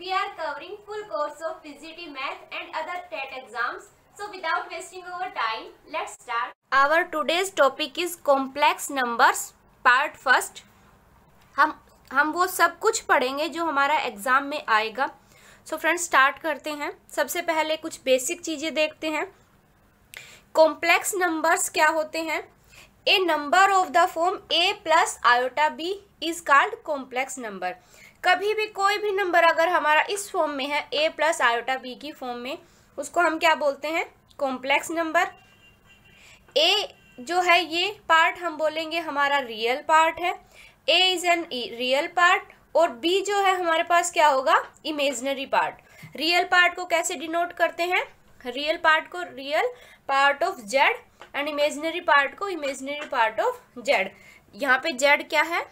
we are covering full course of PGT Math and other TET exams. So without wasting our time, let's start. Our today's topic is complex numbers, part first. हम वो सब कुछ पढ़ेंगे जो हमारा exam में आएगा. So friends start करते हैं. सबसे पहले कुछ बेसिक चीजें देखते हैं. कॉम्प्लेक्स नंबर्स क्या होते हैं? A number of the form a plus iota b is called complex number. कभी भी कोई भी नंबर अगर हमारा इस फॉर्म में है a प्लस आयोटा b की फॉर्म में, उसको हम क्या बोलते हैं? Complex number. a जो है ये पार्ट हम बोलेंगे हमारा रियल पार्ट है. a is an real part और b जो है हमारे पास क्या होगा? Imaginary part. रियल पार्ट को कैसे डिनोट करते हैं? रियल पार्ट को real part of z and imaginary part को इमेजिनरी पार्ट ऑफ z. यहाँ पे z क्या है?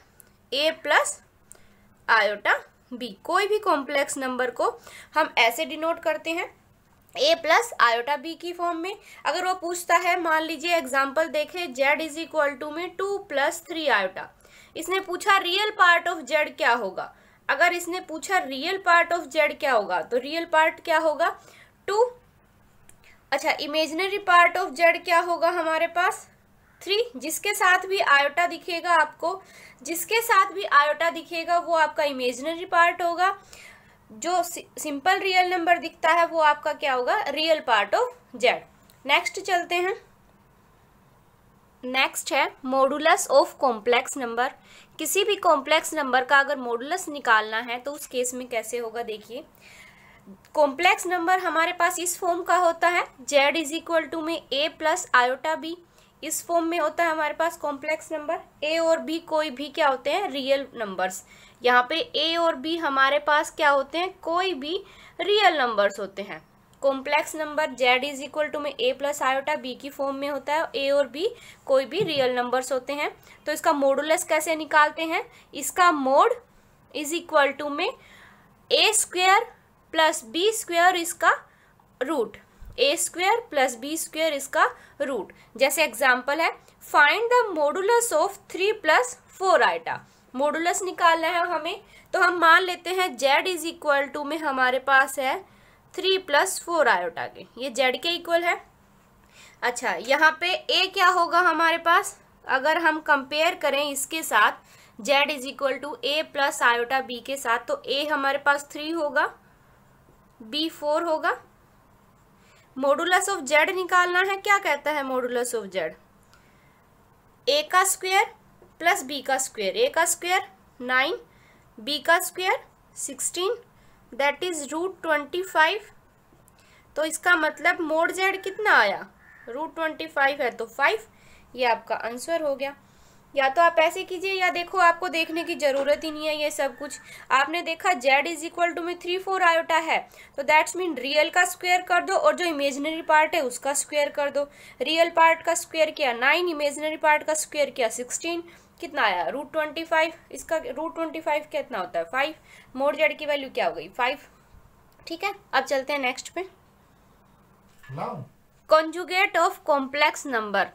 a plus iota b. कोई भी कॉम्प्लेक्स नंबर को हम ऐसे डिनोट करते हैं a प्लस आयोटा b की फॉर्म में. अगर वो पूछता है, मान लीजिए एग्जांपल देखें, z इज इक्वल टू में 2 प्लस 3 आयोटा. इसने पूछा रियल पार्ट ऑफ z क्या होगा. अगर इसने पूछा रियल पार्ट ऑफ z क्या होगा, तो रियल पार्ट क्या होगा? 2. अच्छा, इमेजिनरी पार्ट ऑफ z क्या होगा हमारे पास? 3. जिसके साथ भी आयोटा दिखेगा आपको, जिसके साथ भी आयोटा दिखेगा वो आपका इमेजिनरी पार्ट होगा. जो सिंपल रियल नंबर दिखता है वो आपका क्या होगा? Real part of z. Next चलते हैं. नेक्स्ट है मॉडुलस ऑफ कॉम्प्लेक्स नंबर. किसी भी कॉम्प्लेक्स नंबर का अगर मॉडुलस निकालना है तो उस केस में कैसे होगा? देखिए, कॉम्प्लेक्स नंबर हमारे पास इस फॉर्म का होता है z इज इक्वल टू में a प्लस आयोटा b. इस फॉर्म में होता है हमारे पास कॉम्प्लेक्स नंबर. a और b कोई भी क्या होते हैं? Real numbers. यहाँ पे a और b हमारे पास क्या होते हैं? कोई भी रियल नंबर्स होते हैं. Complex number z is equal to में a प्लस आयोटा b की फॉर्म में होता है. a और b कोई भी रियल नंबर्स होते हैं. तो इसका मॉडुलस कैसे निकालते हैं? इसका मोड इज इक्वल टू में a square plus b square इसका root. a square plus b square इसका रूट. जैसे एग्जाम्पल है, find the modulus of 3 plus 4 iota. Modulus निकालना है हमें, तो हम मान लेते हैं z इज इक्वल टू में हमारे पास है 3 प्लस 4 आयोटा के. ये z के इक्वल है. अच्छा, यहाँ पे a क्या होगा हमारे पास? अगर हम कंपेयर करें इसके साथ z is equal to a plus iota b के साथ, तो a हमारे पास 3 होगा, b 4 होगा. मॉडुलस ऑफ z निकालना है. क्या कहता है मॉडुलस ऑफ z? a का स्क्वायर प्लस b का स्क्वायर. a का स्क्वायर 9, b का स्क्वायर 16, दैट इज रूट 25. तो इसका मतलब मोड z कितना आया? रूट 25 है तो 5. ये आपका आंसर हो गया. या तो आप ऐसे कीजिए, या देखो आपको देखने की जरूरत ही नहीं है ये सब कुछ. आपने देखा z इज इक्वल टू में 3 4 आयोटा है, तो दैट्स मीन रियल का स्क्वायर कर दो और जो इमेजिनरी पार्ट है उसका स्क्वायर कर दो. रियल पार्ट का स्क्वायर किया 9, इमेजिनरी पार्ट का स्क्वायर किया 16. कितना आया? रूट 25. इसका रूट 25 कितना होता है? 5. मोड z की वैल्यू क्या हो गई? 5. ठीक है, अब चलते हैं नेक्स्ट पे. Conjugate of complex number.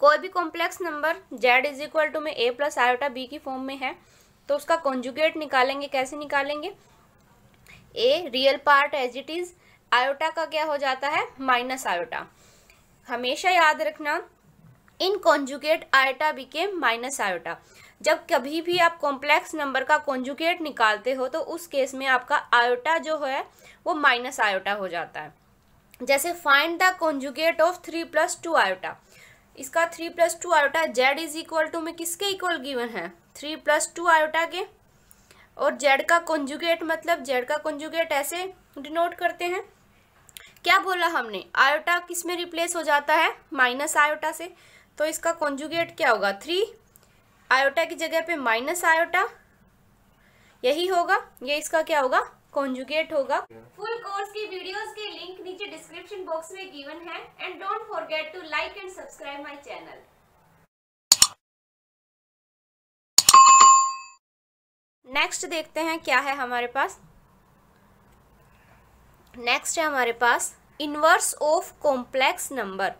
कोई भी complex number z is equal to में a प्लस आयोटा b की फॉर्म में है, तो उसका कॉन्जुगेट निकालेंगे. कैसे निकालेंगे? a real part as it is, iota का क्या हो जाता है? Minus iota. हमेशा याद रखना, in conjugate iota became minus iota. जब कभी भी आप कॉम्प्लेक्स नंबर का कॉन्जुगेट निकालते हो तो उस केस में आपका आयोटा जो है वो माइनस आयोटा हो जाता है. जैसे find the conjugate of 3 plus 2 iota. इसका 3 plus 2 iota z is equal to में किसके इक्वल गिवन है? 3 प्लस 2 आयोटा के. और z का कॉन्जुगेट मतलब z का कॉन्जुगेट ऐसे डिनोट करते हैं. क्या बोला हमने? आयोटा किस में रिप्लेस हो जाता है? माइनस आयोटा से. तो इसका कॉन्जुगेट क्या होगा? 3 आयोटा की जगह पे माइनस आयोटा, यही होगा. ये इसका क्या होगा? कॉन्जुगेट होगा. फुल कोर्स की वीडियोस के लिंक नीचे डिस्क्रिप्शन बॉक्स में गिवन है. And don't forget to like and subscribe my channel. Next देखते हैं क्या है हमारे पास. नेक्स्ट है हमारे पास इनवर्स ऑफ कॉम्प्लेक्स नंबर.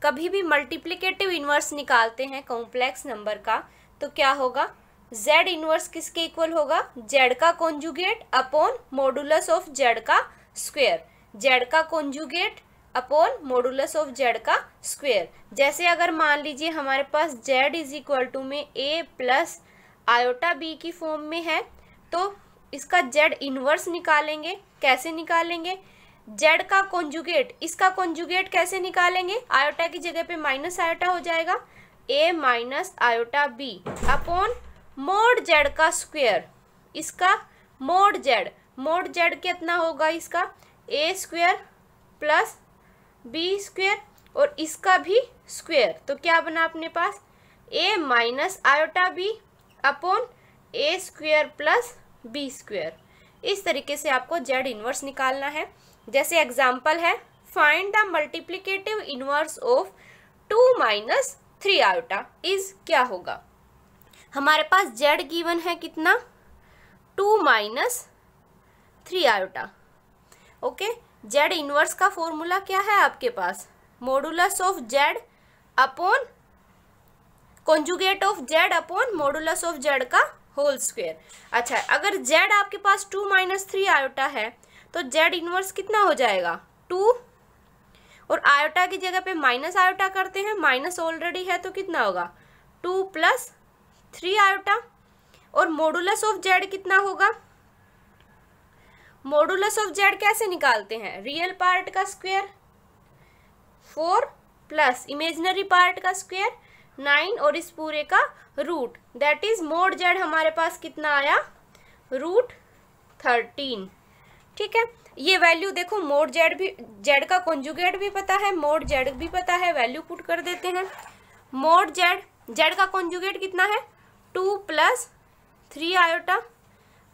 कभी भी मल्टीप्लिकेटिव इनवर्स निकालते हैं कॉम्प्लेक्स नंबर का, तो क्या होगा? जेड इनवर्स किसके इक्वल होगा, जेड का conjugate upon modulus of z का स्क्वायर, जेड का conjugate upon modulus of z का स्क्वायर। जैसे अगर मान लीजिए हमारे पास जेड इज इक्वल टू में ए प्लस आयोटा बी की फॉर्म में है, तो इसका जेड इनवर्स निकालेंगे। कैसे निकालेंगे, जेड का कॉन्जुगेट, इसका कॉन्जुगेट कैसे निकालेंगे, आयोटा की जगह पे माइनस आयोटा हो जाएगा, a minus iota b upon mod z का स्क्वायर, इसका मोड जेड कितना होगा, इसका a square plus B square और इसका भी स्क्वायर। तो क्या बना अपने पास, a minus iota b upon a square plus B square. इस तरीके से आपको जेड इनवर्स निकालना है। जैसे एग्जाम्पल है, find the multiplicative inverse of 2 minus 3 iota is, क्या होगा, हमारे पास जेड गिवन है कितना, 2 minus 3 iota. Okay, z inverse का फॉर्मूला क्या है आपके पास, modulus of z upon conjugate of z upon modulus of z का होल स्क्वायर। अच्छा, अगर जेड आपके पास 2 माइनस 3 आयोटा है तो जेड इनवर्स कितना हो जाएगा, 2, और आयोटा की जगह पे माइनस आयोटा करते हैं, माइनस ऑलरेडी है तो कितना होगा, 2 प्लस 3 आयोटा, और मॉडुलस ऑफ जेड कितना होगा, मॉडुलस ऑफ जेड कैसे निकालते हैं, रियल पार्ट का स्क्वायर 4 प्लस इमेजिनरी पार्ट का स्क्वायर 9 और इस पूरे का root, that is mod Z हमारे पास कितना आया, √13। ठीक है, ये वैल्यू देखो, मोड जेड भी, जेड का कॉन्जुगेट भी पता है, मोड जेड भी पता है, वैल्यू पुट कर देते हैं। मोड जेड, जेड का कॉन्जुगेट कितना है, 2 plus 3 iota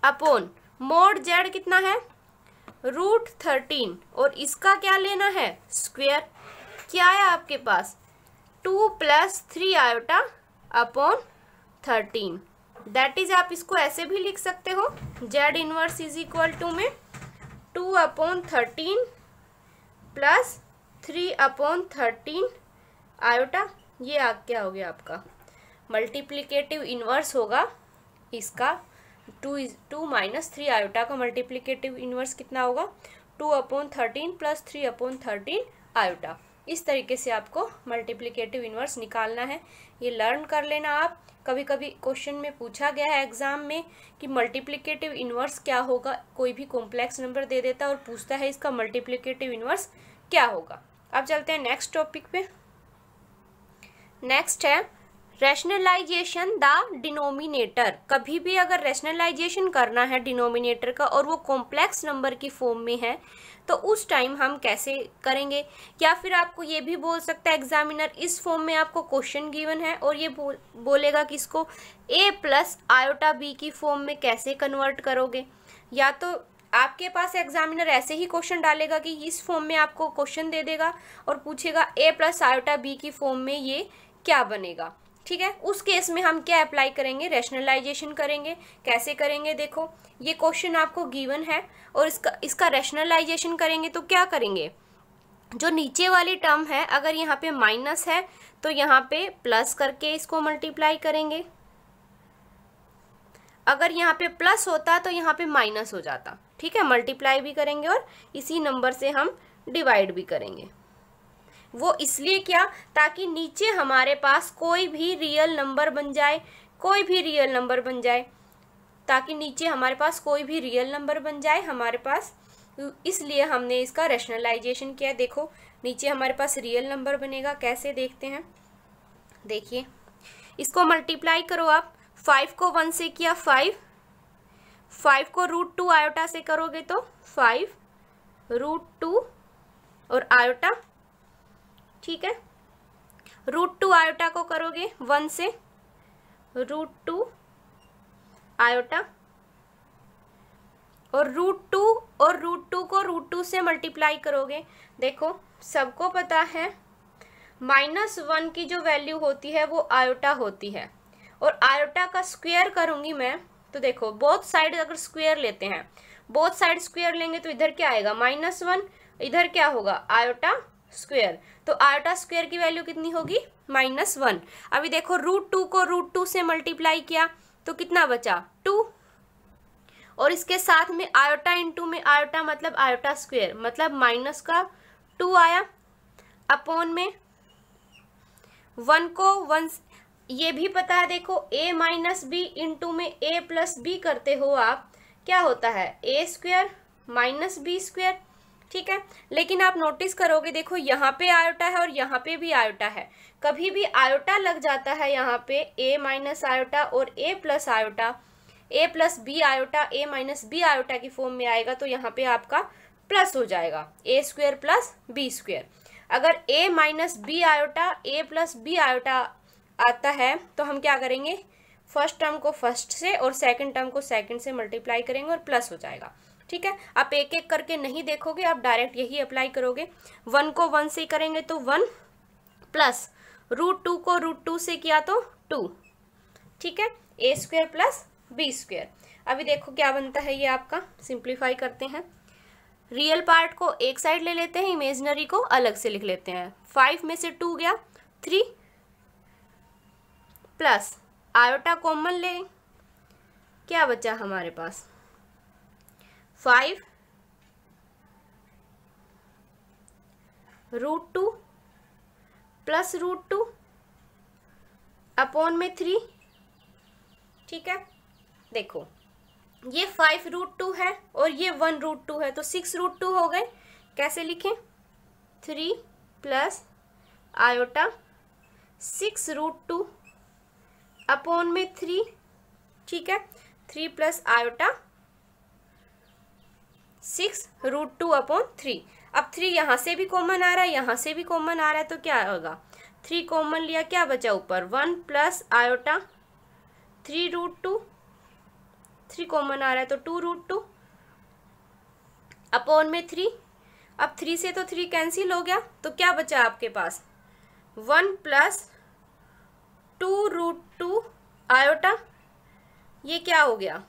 upon mod z कितना है, √13, और इसका क्या लेना है, स्क्वायर। क्या आया आपके पास, 2 plus 3 iota upon 13, that is, आप इसको ऐसे भी लिख सकते हो, Z inverse is equal to में 2 अपॉन 13 प्लस 3 अपॉन 13 आयोटा। ये क्या हो गया आपका, मल्टीप्लिकेटिव इनवर्स होगा इसका, 2 माइनस 3 आयोटा का मल्टीप्लिकेटिव इनवर्स कितना होगा, 2 अपॉन 13 प्लस 3 अपॉन 13 आयोटा। इस तरीके से आपको मल्टीप्लिकेटिव इनवर्स निकालना है, ये लर्न कर लेना आप। कभी कभी क्वेश्चन में पूछा गया है एग्जाम में कि मल्टीप्लिकेटिव इनवर्स क्या होगा, कोई भी कॉम्प्लेक्स नंबर दे देता है और पूछता है इसका मल्टीप्लिकेटिव इनवर्स क्या होगा। अब चलते हैं नेक्स्ट टॉपिक पे। नेक्स्ट है रैशनलाइजेशन द डिनोमिनेटर। कभी भी अगर रैशनलाइजेशन करना है डिनोमिनेटर का और वो कॉम्प्लेक्स नंबर की फॉर्म में है तो उस टाइम हम कैसे करेंगे, या फिर आपको ये भी बोल सकता है एग्जामिनर, इस फॉर्म में आपको क्वेश्चन गिवन है और ये बोलेगा कि इसको a प्लस आयोटा बी की फॉर्म में कैसे कन्वर्ट करोगे। या तो आपके पास एग्जामिनर ऐसे ही क्वेश्चन डालेगा कि इस फॉर्म में आपको क्वेश्चन दे देगा और पूछेगा a प्लस आयोटा बी की फॉर्म में ये क्या बनेगा। ठीक है, उस केस में हम क्या अप्लाई करेंगे, रैशनलाइजेशन करेंगे। कैसे करेंगे, देखो ये क्वेश्चन आपको गिवन है और इसका रैशनलाइजेशन करेंगे तो क्या करेंगे, जो नीचे वाली टर्म है अगर यहाँ पे माइनस है तो यहाँ पे प्लस करके इसको मल्टीप्लाई करेंगे, अगर यहाँ पे प्लस होता तो यहाँ पे माइनस हो जाता। ठीक है, मल्टीप्लाई भी करेंगे और इसी नंबर से हम डिवाइड भी करेंगे। वो इसलिए क्या, ताकि नीचे हमारे पास कोई भी रियल नंबर बन जाए, कोई भी रियल नंबर बन जाए, ताकि नीचे हमारे पास कोई भी रियल नंबर बन जाए हमारे पास, इसलिए हमने इसका रैशनलाइजेशन किया। देखो नीचे हमारे पास रियल नंबर बनेगा, कैसे देखते हैं, देखिए इसको मल्टीप्लाई करो आप, 5 को 1 से किया 5 को √2 आयोटा से करोगे तो 5 √2 और आयोटा। ठीक है, √2 आयोटा को करोगे 1 से, √2 आयोटा, और √2 और √2 को √2 से मल्टीप्लाई करोगे। देखो सबको पता है -1 की जो वैल्यू होती है वो आयोटा होती है, और आयोटा का स्क्वायर करूंगी मैं तो देखो बोथ साइड अगर स्क्वायर लेते हैं, बोथ साइड स्क्वायर लेंगे तो इधर क्या आएगा -1, इधर क्या होगा आयोटा स्क्वायर, तो आयोटा स्क्वायर की वैल्यू कितनी होगी -1। अभी देखो √2 को √2 से मल्टीप्लाई किया तो कितना बचा 2, और इसके साथ में आयोटा इंटू में आयोटा मतलब आयोटा स्क्वायर, मतलब माइनस का 2 आया, अपॉन में 1 को 1, ये भी पता है देखो a माइनस बी इंटू में a प्लस बी करते हो आप, क्या होता है a square minus B square, ठीक है। लेकिन आप नोटिस करोगे देखो यहाँ पे आयोटा है और यहाँ पे भी आयोटा है, कभी भी आयोटा लग जाता है यहाँ पे a माइनस आयोटा और a plus iota, a plus B iota a minus B iota की फॉर्म में आएगा, तो यहाँ पे आपका प्लस हो जाएगा a square plus B square. अगर a minus B iota a plus B iota आता है तो हम क्या करेंगे, फर्स्ट टर्म को फर्स्ट से और सेकंड टर्म को सेकंड से मल्टीप्लाई करेंगे और प्लस हो जाएगा, ठीक है। आप एक एक करके नहीं देखोगे, आप डायरेक्ट यही अप्लाई करोगे। 1 को 1 से करेंगे तो 1 प्लस √2 को √2 से किया तो 2, ठीक है, a square plus B square. अभी देखो क्या बनता है, ये आपका सिंप्लीफाई करते हैं, रियल पार्ट को एक साइड ले लेते हैं, इमेजिनरी को अलग से लिख लेते हैं। 5 में से 2 गया 3, प्लस आयोटा कॉमन ले, क्या बचा हमारे पास 5 √2 प्लस √2 अपॉन में 3, ठीक है। देखो ये 5 √2 है और ये 1 √2 है, तो 6 √2 हो गए। कैसे लिखें, 3 प्लस आयोटा 6 √2 अपॉन में 3, ठीक है, 3 प्लस आयोटा 6 √2 अपॉन 3। अब 3 यहाँ से भी कॉमन आ रहा है, यहाँ से भी कॉमन आ रहा है, तो क्या होगा, 3 कॉमन लिया, क्या बचा ऊपर 1 प्लस आयोटा 3 √2, 3 कॉमन आ रहा है तो 2 √2 अपॉन में 3। अब 3 से तो 3 कैंसिल हो गया, तो क्या बचा आपके पास 1 प्लस 2 √2 आयोटा, ये क्या हो गया,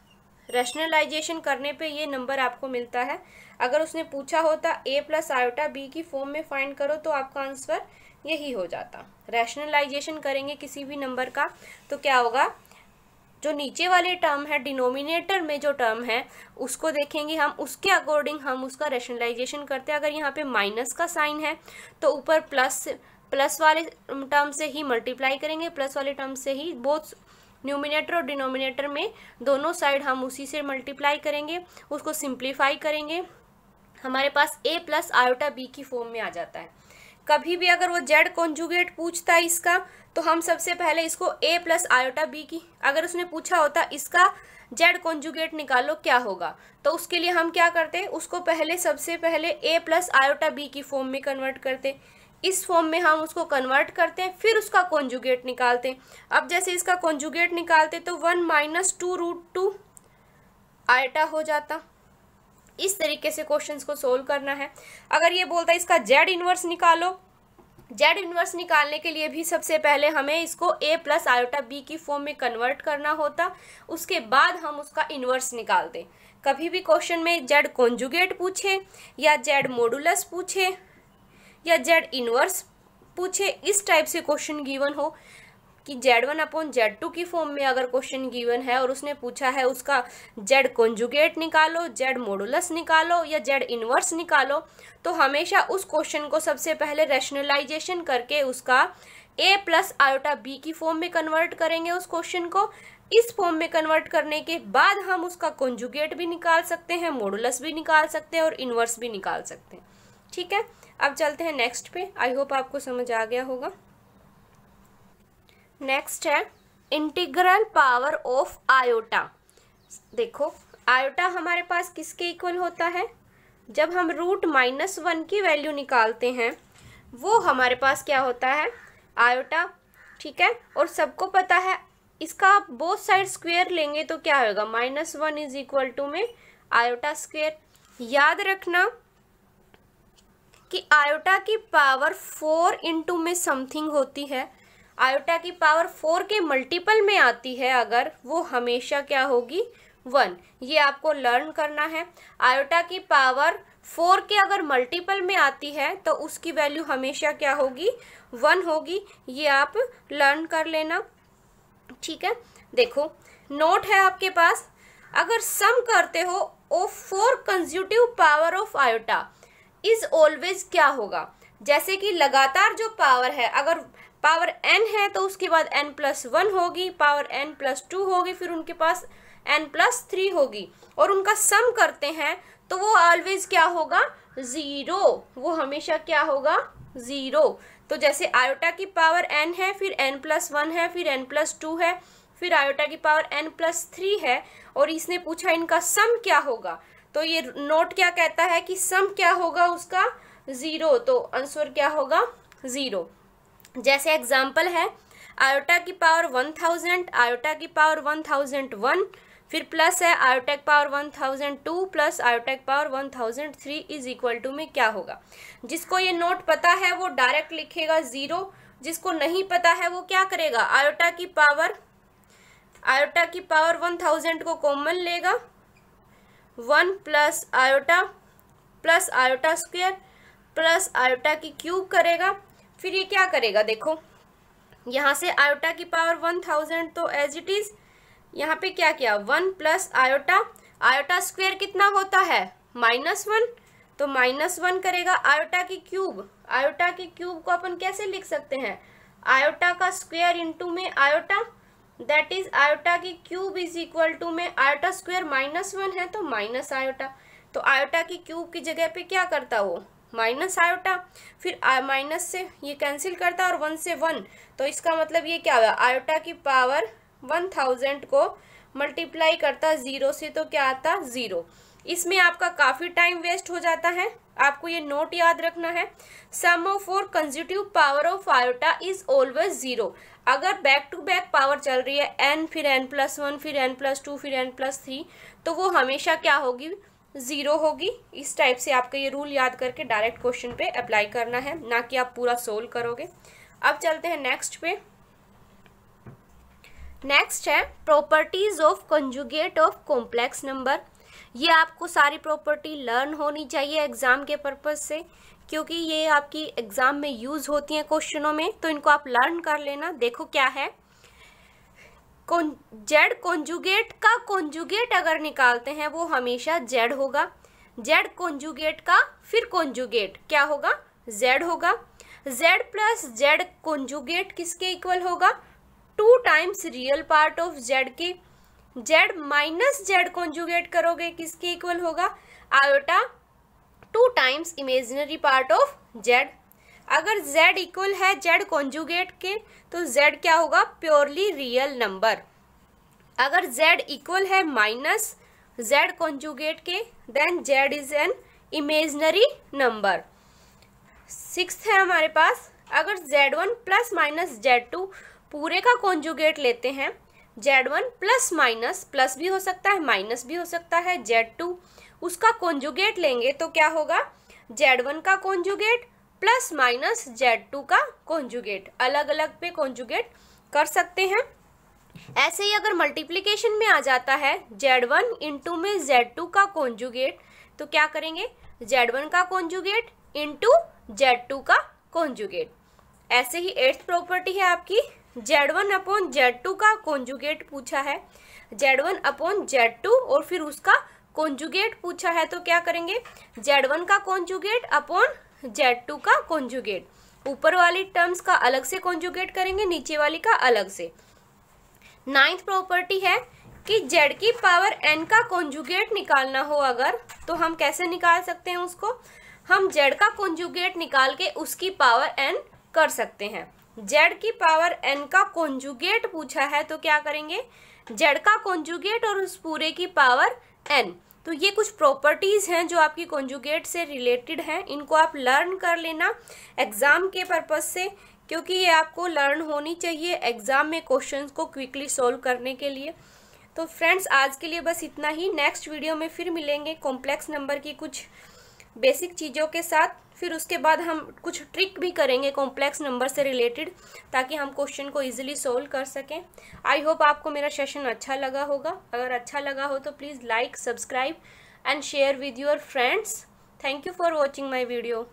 रैशनलाइजेशन करने पे ये नंबर आपको मिलता है। अगर उसने पूछा होता a प्लस आयोटा b की फॉर्म में फाइंड करो तो आपका आंसर यही हो जाता। रैशनलाइजेशन करेंगे किसी भी नंबर का तो क्या होगा, जो नीचे वाले टर्म है डिनोमिनेटर में जो टर्म है उसको देखेंगे हम, उसके अकॉर्डिंग हम उसका रैशनलाइजेशन करते हैं। अगर यहाँ पे माइनस का साइन है तो ऊपर प्लस वाले टर्म से ही मल्टीप्लाई करेंगे, प्लस वाले टर्म से ही, बोथ न्यूमिनेटर और डिनोमिनेटर में दोनों साइड हम उसी से मल्टीप्लाई करेंगे, उसको सिंप्लीफाई करेंगे, हमारे पास a प्लस आयोटा b की फॉर्म में आ जाता है। कभी भी अगर वो z कॉन्जुगेट पूछता है इसका, तो हम सबसे पहले इसको a प्लस आयोटा b की, अगर उसने पूछा होता इसका z कॉन्जुगेट निकालो क्या होगा, तो उसके लिए हम क्या करते, उसको पहले सबसे पहले a प्लस आयोटा b की फॉर्म में कन्वर्ट करते, इस फॉर्म में हम उसको कन्वर्ट करते हैं, फिर उसका कॉन्जुगेट निकालते हैं। अब जैसे इसका कॉन्जुगेट निकालते तो 1 माइनस 2 √2 आयोटा हो जाता। इस तरीके से क्वेश्चंस को सोल्व करना है। अगर ये बोलता है इसका जेड इनवर्स निकालो, जेड इनवर्स निकालने के लिए भी सबसे पहले हमें इसको a प्लस आयोटा b की फॉर्म में कन्वर्ट करना होता, उसके बाद हम उसका इनवर्स निकालते। कभी भी क्वेश्चन में जेड कॉन्जुगेट पूछे या जेड मॉडुलस पूछे या जेड इनवर्स पूछे, इस टाइप से क्वेश्चन गिवन हो कि Z1 अपॉन Z2 की फॉर्म में अगर क्वेश्चन गिवन है और उसने पूछा है उसका Z कॉन्जुगेट निकालो, Z मॉडुलस निकालो या Z इनवर्स निकालो, तो हमेशा उस क्वेश्चन को सबसे पहले रैशनलाइजेशन करके उसका a प्लस आयोटा b की फॉर्म में कन्वर्ट करेंगे उस क्वेश्चन को। इस फॉर्म में कन्वर्ट करने के बाद हम उसका कॉन्जुगेट भी निकाल सकते हैं, मॉडुलस भी निकाल सकते हैं और इनवर्स भी निकाल सकते हैं। ठीक है, अब चलते हैं नेक्स्ट पे। आई होप आपको समझ आ गया होगा। नेक्स्ट है इंटीग्रल पावर ऑफ आयोटा। देखो आयोटा हमारे पास किसके इक्वल होता है, जब हम √-1 की वैल्यू निकालते हैं वो हमारे पास क्या होता है, आयोटा। ठीक है, और सबको पता है इसका बोथ साइड स्क्वायर लेंगे तो क्या होगा, -1 इज इक्वल टू में आयोटा स्क्वायर। याद रखना कि आयोटा की पावर 4 इंटू में समथिंग होती है, आयोटा की पावर 4 के मल्टीपल में आती है अगर, वो हमेशा क्या होगी 1। ये आपको लर्न करना है। आयोटा की पावर 4 के अगर मल्टीपल में आती है तो उसकी वैल्यू हमेशा क्या होगी 1 होगी। ये आप लर्न कर लेना। ठीक है, देखो नोट है आपके पास, अगर सम करते हो of 4 consecutive power of iota is always क्या होगा। जैसे कि लगातार जो पावर है, अगर पावर n है तो उसके बाद n+1 होगी, पावर n+2 होगी, फिर उनके पास n+3 होगी, और उनका सम करते हैं तो वो ऑलवेज क्या होगा, 0। वो हमेशा क्या होगा, 0। तो जैसे आयोटा की पावर n है, फिर n+1 है, फिर n+2 है, फिर आयोटा की पावर n+3 है, और इसने पूछा इनका सम क्या होगा, तो ये नोट क्या कहता है कि सम क्या होगा उसका, 0। तो आंसर क्या होगा, 0। जैसे एग्जाम्पल है, आयोटा की पावर 1000, आयोटा की पावर 1001, फिर प्लस है आयोटा की पावर 1002 प्लस आयोटा की पावर 1003 इज इक्वल टू में क्या होगा। जिसको ये नोट पता है वो डायरेक्ट लिखेगा 0, जिसको नहीं पता है वो क्या करेगा, आयोटा की पावर 1000 को कॉमन लेगा, 1 plus iota square plus iota की क्यूब करेगा, फिर ये क्या करेगा, देखो यहाँ से आयोटा की पावर 1000 तो एज इट इज, यहाँ पे क्या किया, 1 प्लस आयोटा स्क्वायर कितना होता है, -1, तो -1 करेगा। आयोटा की क्यूब को अपन कैसे लिख सकते हैं, आयोटा का स्क्वायर इंटू में आयोटा, दैट इज आयोटा की क्यूब इज इक्वल टू में आयोटा स्क्वायर -1 है तो माइनस आयोटा, तो आयोटा की क्यूब की जगह पे क्या करता वो, माइनस आयोटा, फिर माइनस से ये कैंसिल करता और 1 से 1, तो इसका मतलब ये क्या हुआ, आयोटा की पावर 1000 को मल्टीप्लाई करता 0 से तो क्या आता, 0। इसमें आपका काफी टाइम वेस्ट हो जाता है, आपको ये नोट याद रखना है, sum of 4 consecutive power of iota is always 0। अगर बैक टू बैक पावर चल रही है n, फिर n+1, फिर n+2, फिर n+3, तो वो हमेशा क्या होगी, 0 होगी। इस टाइप से आपका ये रूल याद करके डायरेक्ट क्वेश्चन पे अप्लाई करना है, ना कि आप पूरा सोल्व करोगे। अब चलते हैं नेक्स्ट पे। नेक्स्ट है properties of conjugate of complex number. ये आपको सारी प्रॉपर्टी लर्न होनी चाहिए एग्जाम के पर्पज से, क्योंकि ये आपकी एग्जाम में यूज होती हैं क्वेश्चनों में, तो इनको आप लर्न कर लेना। देखो क्या है, जेड कॉन्जुगेट का कॉन्जुगेट अगर निकालते हैं वो हमेशा जेड होगा, जेड कॉन्जुगेट का फिर कॉन्जुगेट क्या होगा, जेड होगा। जेड प्लस जेड कॉन्जुगेट किसके इक्वल होगा, 2 times real part of Z के। जेड माइनस जेड कॉन्जुगेट करोगे किसके इक्वल होगा, iota 2 times imaginary part of Z. अगर z इक्वल है z कॉन्जुगेट के तो z क्या होगा, प्योरली रियल नंबर। अगर z इक्वल है माइनस z कॉन्जुगेट के then z is an imaginary number. 6th है हमारे पास, अगर z1 प्लस माइनस z2 पूरे का कॉन्जुगेट लेते हैं, z1 प्लस माइनस, प्लस भी हो सकता है माइनस भी हो सकता है, z2 उसका कॉन्जुगेट लेंगे तो क्या होगा, z1 का कॉन्जुगेट प्लस माइनस z2 का कॉन्जुगेट, अलग अलग पे कॉन्जुगेट कर सकते हैं। ऐसे ही अगर मल्टीप्लिकेशन में आ जाता है z1 इंटू में z2 का कॉन्जुगेट, तो क्या करेंगे, z1 का कॉन्जुगेट इंटू z2 का कॉन्जुगेट। ऐसे ही 8th प्रॉपर्टी है आपकी, z1 अपॉन z2 का कॉन्जुगेट पूछा है, z1 अपॉन z2 और फिर उसका कॉन्जुगेट पूछा है, तो क्या करेंगे, z1 का कॉन्जुगेट अपॉन z2 का कॉन्जुगेट। ऊपर वाली टर्म्स का अलग से कॉन्जुगेट करेंगे, नीचे वाली का अलग से। 9th प्रॉपर्टी है कि z की पावर n का कॉन्जुगेट निकालना हो अगर, तो हम कैसे निकाल सकते हैं उसको, हम z का कॉन्जुगेट निकाल के उसकी पावर n कर सकते हैं। z की पावर n का कॉन्जुगेट पूछा है तो क्या करेंगे, z का कॉन्जुगेट और उस पूरे की पावर n। तो ये कुछ प्रॉपर्टीज हैं जो आपकी कॉन्जुगेट से रिलेटेड हैं, इनको आप लर्न कर लेना एग्जाम के पर्पज से, क्योंकि ये आपको लर्न होनी चाहिए एग्जाम में क्वेश्चंस को क्विकली सॉल्व करने के लिए। तो फ्रेंड्स आज के लिए बस इतना ही, नेक्स्ट वीडियो में फिर मिलेंगे कॉम्प्लेक्स नंबर की कुछ बेसिक चीज़ों के साथ, फिर उसके बाद हम कुछ ट्रिक भी करेंगे कॉम्प्लेक्स नंबर से रिलेटेड, ताकि हम क्वेश्चन को इजीली सॉल्व कर सकें। आई होप आपको मेरा सेशन अच्छा लगा होगा, अगर अच्छा लगा हो तो please like, subscribe and share with your friends. Thank you for watching my video.